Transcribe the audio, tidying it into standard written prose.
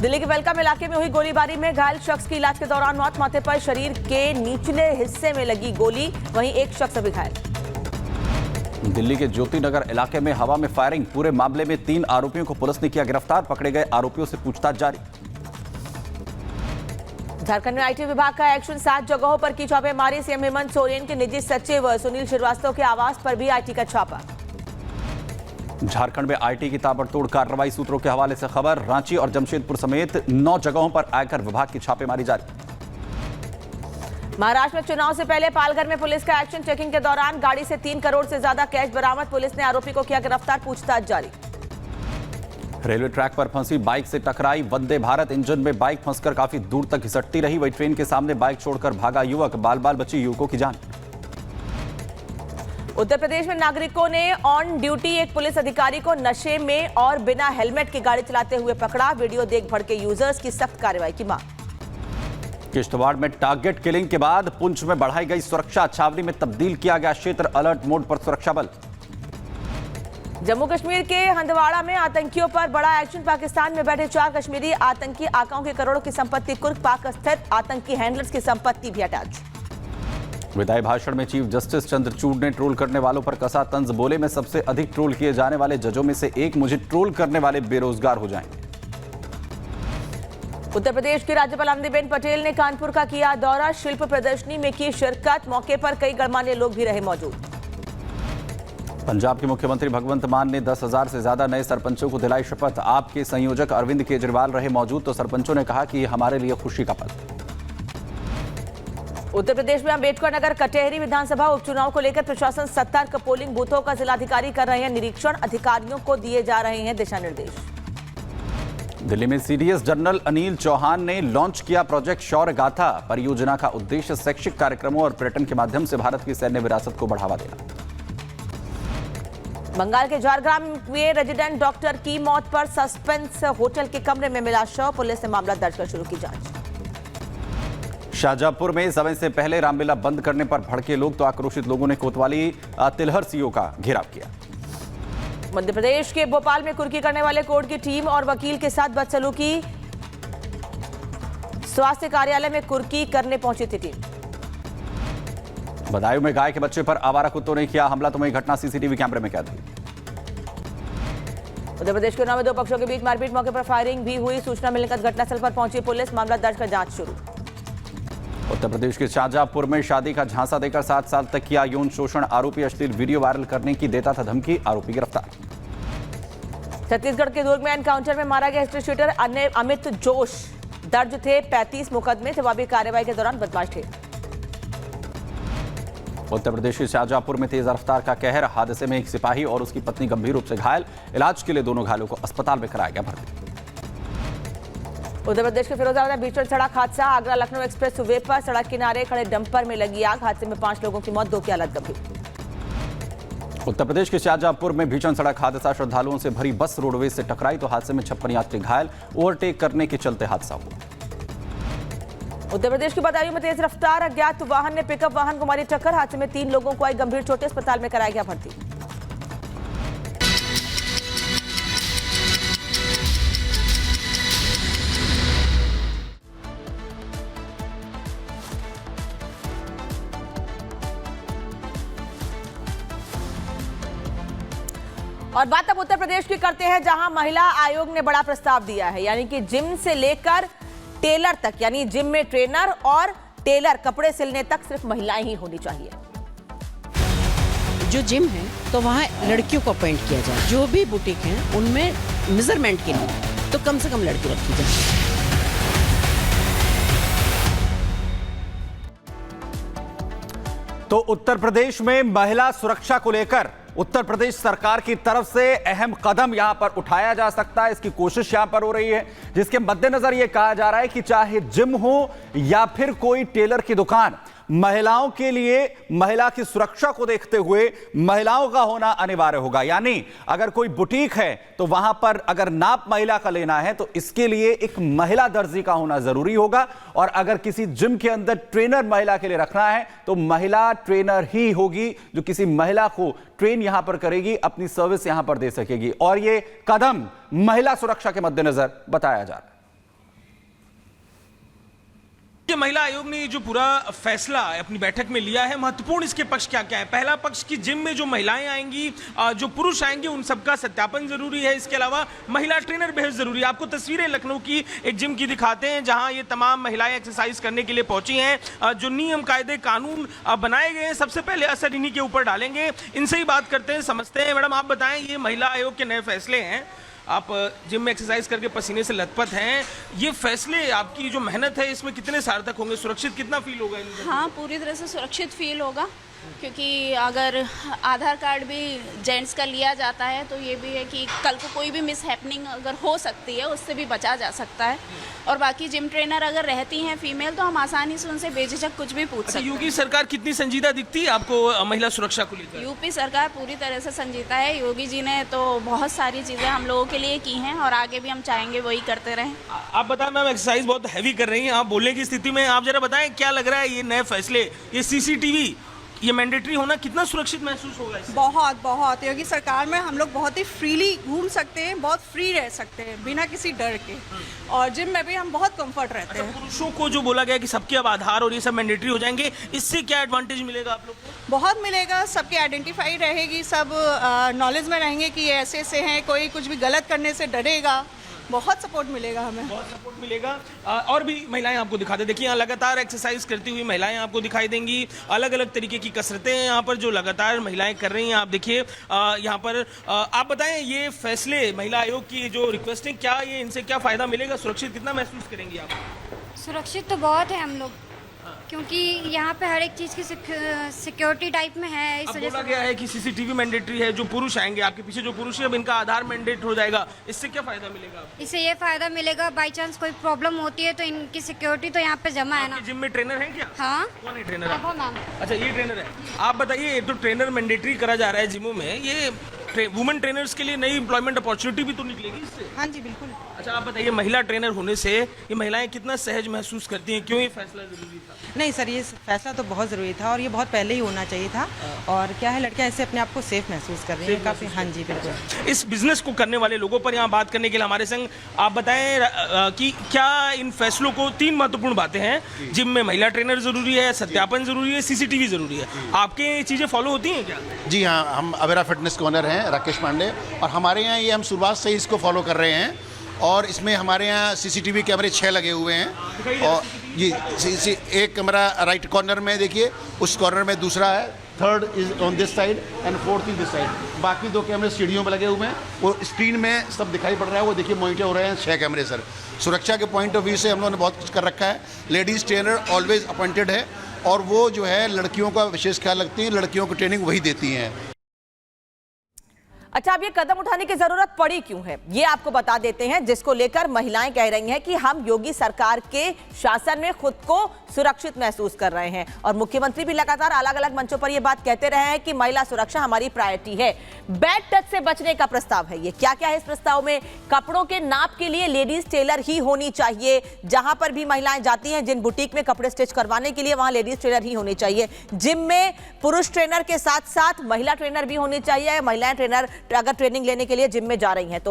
दिल्ली के वेलकम इलाके में हुई गोलीबारी में घायल शख्स की इलाज के दौरान मौत। माथे पर शरीर के निचले हिस्से में लगी गोली, वहीं एक शख्स अभी घायल। दिल्ली के ज्योति नगर इलाके में हवा में फायरिंग, पूरे मामले में 3 आरोपियों को पुलिस ने किया गिरफ्तार। पकड़े गए आरोपियों से पूछताछ जारी। झारखंड में आईटी विभाग का एक्शन, 7 जगहों पर की छापेमारी। सीएम हेमंत सोरेन के निजी सचिव सुनील श्रीवास्तव के आवास पर भी आईटी का छापा। झारखंड में आईटी की ताबड़तोड़ कार्रवाई, सूत्रों के हवाले से खबर। रांची और जमशेदपुर समेत 9 जगहों पर आयकर विभाग की छापेमारी जारी। महाराष्ट्र में चुनाव से पहले पालघर में पुलिस का एक्शन, चेकिंग के दौरान गाड़ी से 3 करोड़ से ज्यादा कैश बरामद। पुलिस ने आरोपी को किया गिरफ्तार, पूछताछ जारी। रेलवे ट्रैक पर फंसी बाइक से टकराई वंदे भारत, इंजन में बाइक फंसकर काफी दूर तक घिसटती रही। वही ट्रेन के सामने बाइक छोड़कर भागा युवक, बाल बाल बची युवकों की जान। उत्तर प्रदेश में नागरिकों ने ऑन ड्यूटी एक पुलिस अधिकारी को नशे में और बिना हेलमेट के गाड़ी चलाते हुए पकड़ा। वीडियो देख भड़के यूजर्स की सख्त कार्रवाई की मांग। किश्तवाड़ में टारगेट किलिंग के बाद पुंछ में बढ़ाई गई सुरक्षा, छावनी में तब्दील किया गया क्षेत्र, अलर्ट मोड पर सुरक्षा बल। जम्मू कश्मीर के हंदवाड़ा में आतंकियों पर बड़ा एक्शन, पाकिस्तान में बैठे 4 कश्मीरी आतंकी आकाओं की करोड़ों की संपत्ति कुर्क, पाक स्थित आतंकी हैंडलर्स की संपत्ति भी अटैच। विदाई भाषण में चीफ जस्टिस चंद्रचूड़ ने ट्रोल करने वालों पर कसा तंज, बोले मैं सबसे अधिक ट्रोल किए जाने वाले जजों में से एक, मुझे ट्रोल करने वाले बेरोजगार हो जाएंगे। उत्तर प्रदेश की राज्यपाल आनंदीबेन पटेल ने कानपुर का किया दौरा, शिल्प प्रदर्शनी में की शिरकत। मौके पर कई गणमान्य लोग भी रहे मौजूद। पंजाब के मुख्यमंत्री भगवंत मान ने 10,000 से ज्यादा नए सरपंचों को दिलाई शपथ। आपके संयोजक अरविंद केजरीवाल रहे मौजूद, तो सरपंचों ने कहा कि ये हमारे लिए खुशी का पल। उत्तर प्रदेश में अम्बेडकर नगर कटेहरी विधानसभा उपचुनाव को लेकर प्रशासन सतर्क, पोलिंग बूथों का जिलाधिकारी कर रहे हैं निरीक्षण, अधिकारियों को दिए जा रहे हैं दिशा निर्देश। दिल्ली में सीडीएस जनरल अनिल चौहान ने लॉन्च किया प्रोजेक्ट शौर्य गाथा। परियोजना का उद्देश्य शैक्षिक कार्यक्रमों और पर्यटन के माध्यम से भारत की सैन्य विरासत को बढ़ावा देना। बंगाल के झारग्राम में रेजिडेंट डॉक्टर की मौत पर सस्पेंस, होटल के कमरे में मिला शव। पुलिस ने मामला दर्ज कर शुरू की जांच। शाहजहांपुर में समय से पहले रामलीला बंद करने पर भड़के लोग, तो आक्रोशित लोगों ने कोतवाली तिलहर सीओ का घेराव किया। मध्य प्रदेश के भोपाल में कुर्की करने वाले कोर्ट की टीम और वकील के साथ बदसलूकी, स्वास्थ्य कार्यालय में कुर्की करने पहुंची थी टीम। बदायूं में गाय के बच्चे पर आवारा कुत्तों ने किया हमला, तो वही घटना सीसीटीवी कैमरे में कैद हुई। उत्तर प्रदेश के 2 पक्षों के बीच मारपीट, मौके पर फायरिंग भी हुई। सूचना मिलने पर घटनास्थल पर पहुंची पुलिस, मामला दर्ज कर जांच शुरू। उत्तर प्रदेश के शाहजहांपुर में शादी का झांसा देकर 7 साल तक किया यौन शोषण, आरोपी अश्लील वीडियो वायरल करने की देता था धमकी, आरोपी गिरफ्तार। छत्तीसगढ़ के दुर्ग में एनकाउंटर में मारा गया हिस्ट्री शीटर अमित जोश, दर्ज थे 35 मुकदमे, जवाबी कार्रवाई के दौरान बदमाश थे। उत्तर प्रदेश के शाहजहांपुर में तेज रफ्तार का कहर, हादसे में एक सिपाही और उसकी पत्नी गंभीर रूप से घायल, इलाज के लिए दोनों घायलों को अस्पताल में कराया गया भर्ती। उत्तर प्रदेश के फिरोजाबाद में भीषण सड़क हादसा, आगरा लखनऊ एक्सप्रेस वे पर सड़क किनारे खड़े डंपर में लगी आग, हादसे में 5 लोगों की मौत, 2 की हालत गंभीर। उत्तर प्रदेश के शाहजहांपुर में भीषण सड़क हादसा, श्रद्धालुओं से भरी बस रोडवेज से टकराई, तो हादसे में 56 यात्री घायल, ओवरटेक करने के चलते हादसा हुआ। उत्तर प्रदेश के बदायूं में तेज रफ्तार अज्ञात वाहन ने पिकअप वाहन को मारी टक्कर, हादसे में 3 लोगों को आई गंभीर चोटें, अस्पताल में कराया गया भर्ती। और बात अब उत्तर प्रदेश की करते हैं, जहां महिला आयोग ने बड़ा प्रस्ताव दिया है, यानी कि जिम से लेकर टेलर तक, यानी जिम में ट्रेनर और टेलर कपड़े सिलने तक सिर्फ महिलाएं ही होनी चाहिए। जो जिम है तो वहाँ लड़कियों को अपॉइंट किया जाए, जो भी बुटीक हैं उनमें मेजरमेंट के लिए तो कम से कम लड़की रखी जाए। तो उत्तर प्रदेश में महिला सुरक्षा को लेकर उत्तर प्रदेश सरकार की तरफ से अहम कदम यहां पर उठाया जा सकता है, इसकी कोशिश यहां पर हो रही है, जिसके मद्देनजर यह कहा जा रहा है कि चाहे जिम हो या फिर कोई टेलर की दुकान, महिलाओं के लिए महिला की सुरक्षा को देखते हुए महिलाओं का होना अनिवार्य होगा। यानी अगर कोई बुटीक है तो वहां पर अगर नाप महिला का लेना है तो इसके लिए एक महिला दर्जी का होना जरूरी होगा, और अगर किसी जिम के अंदर ट्रेनर महिला के लिए रखना है तो महिला ट्रेनर ही होगी जो किसी महिला को ट्रेन यहां पर करेगी, अपनी सर्विस यहां पर दे सकेगी। और यह कदम महिला सुरक्षा के मद्देनजर बताया जा रहा है। ये महिला आयोग ने जो पूरा फैसला अपनी बैठक में लिया है, महत्वपूर्ण इसके पक्ष क्या क्या है? पहला पक्ष कि जिम में जो महिलाएं आएंगी, जो पुरुष आएंगे, उन सबका सत्यापन जरूरी है। इसके अलावा महिला ट्रेनर बेहद जरूरी है। आपको तस्वीरें लखनऊ की एक जिम की दिखाते हैं जहां ये तमाम महिलाएं एक्सरसाइज करने के लिए पहुंची हैं। जो नियम कायदे कानून बनाए गए हैं सबसे पहले असर इन्हीं के ऊपर डालेंगे। इनसे ही बात करते हैं, समझते हैं। मैडम आप बताएं, ये महिला आयोग के नए फैसले हैं, आप जिम में एक्सरसाइज करके पसीने से लथपथ हैं, ये फैसले आपकी जो मेहनत है इसमें कितने सार्थक होंगे? सुरक्षित कितना फील होगा? हाँ, पूरी तरह से सुरक्षित फील होगा, क्योंकि अगर आधार कार्ड भी जेंट्स का लिया जाता है तो ये भी है कि कल को कोई भी मिस हैपनिंग अगर हो सकती है उससे भी बचा जा सकता है। और बाकी जिम ट्रेनर अगर रहती हैं फीमेल तो हम आसानी से उनसे बेझिझक कुछ भी पूछ सकते हैं। योगी सरकार कितनी संजीदा दिखती है आपको महिला सुरक्षा को लेकर? यूपी सरकार पूरी तरह से संजीदा है। योगी जी ने तो बहुत सारी चीज़ें हम लोगों के लिए की हैं और आगे भी हम चाहेंगे वही करते रहें। आप बताएं मैम, एक्सरसाइज बहुत हैवी कर रही हैं, आप बोलने की स्थिति में, आप जरा बताएं क्या लग रहा है ये नए फैसले, ये सीसीटीवी ये मैंडेटरी होना कितना सुरक्षित महसूस होगा इससे? बहुत योगी सरकार में हम लोग बहुत ही फ्रीली घूम सकते हैं, बहुत फ्री रह सकते हैं बिना किसी डर के, और जिम में भी हम बहुत कंफर्ट रहते हैं। पुरुषों को जो बोला गया कि सबके अब आधार और ये सब मैंडेटरी हो जाएंगे, इससे क्या एडवांटेज मिलेगा आप लोग को? बहुत मिलेगा, सबकी आइडेंटिफाई रहेगी, सब नॉलेज में रहेंगे कि ये ऐसे ऐसे हैं, कोई कुछ भी गलत करने से डरेगा। बहुत सपोर्ट मिलेगा हमें, बहुत सपोर्ट मिलेगा। और भी महिलाएं आपको दिखाते, देखिए यहाँ लगातार एक्सरसाइज करती हुई महिलाएं आपको दिखाई देंगी। अलग अलग तरीके की कसरतें हैं यहाँ पर जो लगातार महिलाएं कर रही हैं। आप देखिए यहाँ पर आप बताएं, ये फैसले महिला आयोग की जो रिक्वेस्ट है, क्या ये इनसे क्या फायदा मिलेगा? सुरक्षित कितना महसूस करेंगी आप? सुरक्षित तो बहुत है हम लोग, क्योंकि यहाँ पे हर एक चीज़ की सिक्योरिटी टाइप में है। इस अब वजह बोला से गया है कि सीसीटीवी मैंडेटरी है, जो पुरुष आएंगे आपके पीछे जो पुरुष है अब इनका आधार मैंडेट हो जाएगा, इससे क्या फायदा मिलेगा आपको? इससे ये फायदा मिलेगा, बाई चांस कोई प्रॉब्लम होती है तो इनकी सिक्योरिटी तो यहाँ पे जमा है ना। जिम में ट्रेनर है क्या? हाँ, कौन है ट्रेनर? मैम। अच्छा, ये ट्रेनर है। आप बताइए, ये तो ट्रेनर मैंडेटरी करा जा रहा है जिमों में, ये वुमेन ट्रेनर्स के लिए नई एम्प्लॉयमेंट अपॉर्चुनिटी भी तो निकलेगी इससे? हाँ जी बिल्कुल। अच्छा, आप बताइए, महिला ट्रेनर होने से ये महिलाएं कितना सहज महसूस करती हैं? क्यों ये फैसला जरूरी था? नहीं सर, ये फैसला तो बहुत ज़रूरी था और ये बहुत पहले ही होना चाहिए था। और क्या है, लड़कियां ऐसे अपने आप को सेफ महसूस कर रही हैं काफ़ी। हाँ जी बिल्कुल। इस बिजनेस को करने वाले लोगों पर यहाँ बात करने के लिए हमारे संग आप बताएं कि क्या इन फैसलों को, तीन महत्वपूर्ण बातें हैं, जिम में महिला ट्रेनर जरूरी है, सत्यापन जरूरी है, सीसीटीवी जरूरी है, आपके ये चीज़ें फॉलो होती हैं क्या? जी हाँ, हम अवेरा फिटनेस के ओनर हैं राकेश पांडे, और हमारे यहाँ ये हम शुरुआत से ही इसको फॉलो कर रहे हैं। और इसमें हमारे यहाँ सीसीटीवी कैमरे 6 लगे हुए हैं। और ये एक कैमरा राइट कॉर्नर में देखिए, उस कॉर्नर में दूसरा है, third is on this side and fourth is this side. बाकी 2 कैमरे सीढ़ियों पर लगे हुए हैं, वो स्क्रीन में सब दिखाई पड़ रहा है, वो देखिए मॉनिटर हो रहे हैं 6 कैमरे सर। सुरक्षा के पॉइंट ऑफ व्यू से हम लोगों ने बहुत कुछ कर रखा है। लेडीज़ ट्रेनर ऑलवेज अपॉइंटेड है, और वो जो है लड़कियों का विशेष ख्याल रखती हैं, लड़कियों को ट्रेनिंग वही देती हैं। अच्छा, अब ये कदम उठाने की जरूरत पड़ी क्यों है, ये आपको बता देते हैं, जिसको लेकर महिलाएं कह रही हैं कि हम योगी सरकार के शासन में खुद को सुरक्षित महसूस कर रहे हैं। और मुख्यमंत्री भी लगातार अलग अलग मंचों पर ये बात कहते रहे हैं कि महिला सुरक्षा हमारी प्रायोरिटी है। बैड टच से बचने का प्रस्ताव है ये। क्या क्या है इस प्रस्ताव में? कपड़ों के नाप के लिए लेडीज टेलर ही होनी चाहिए। जहां पर भी महिलाएं जाती हैं, जिन बुटीक में कपड़े स्टिच करवाने के लिए, वहां लेडीज टेलर ही होनी चाहिए। जिम में पुरुष ट्रेनर के साथ साथ महिला ट्रेनर भी होनी चाहिए। महिलाएं ट्रेनर अगर ट्रेनिंग लेने के लिए जिम में जा रही हैं तो